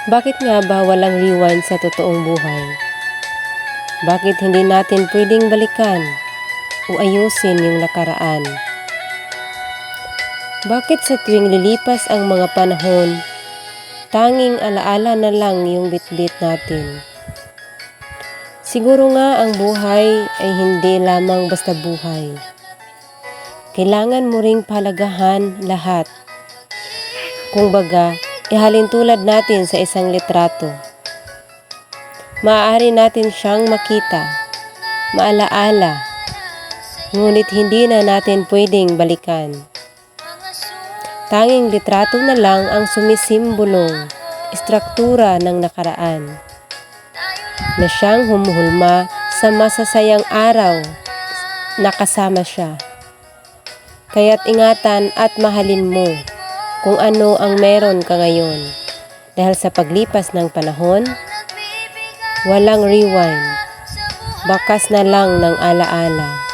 Bakit nga ba walang rewind sa totoong buhay? Bakit hindi natin pwedeng balikan o ayusin yung nakaraan? Bakit sa tuwing lilipas ang mga panahon, tanging alaala na lang yung bitbit natin? Siguro nga ang buhay ay hindi lamang basta buhay. Kailangan mo ring palagahan lahat. Kung baga, ihalin tulad natin sa isang litrato. Maaari natin siyang makita, maalaala, ngunit hindi na natin pwedeng balikan. Tanging litrato na lang ang sumisimbolong istruktura ng nakaraan, na siyang humuhulma sa masasayang araw na kasama siya. Kaya't ingatan at mahalin mo kung ano ang meron ka ngayon, dahil sa paglipas ng panahon, walang rewind, bakas na lang ng alaala.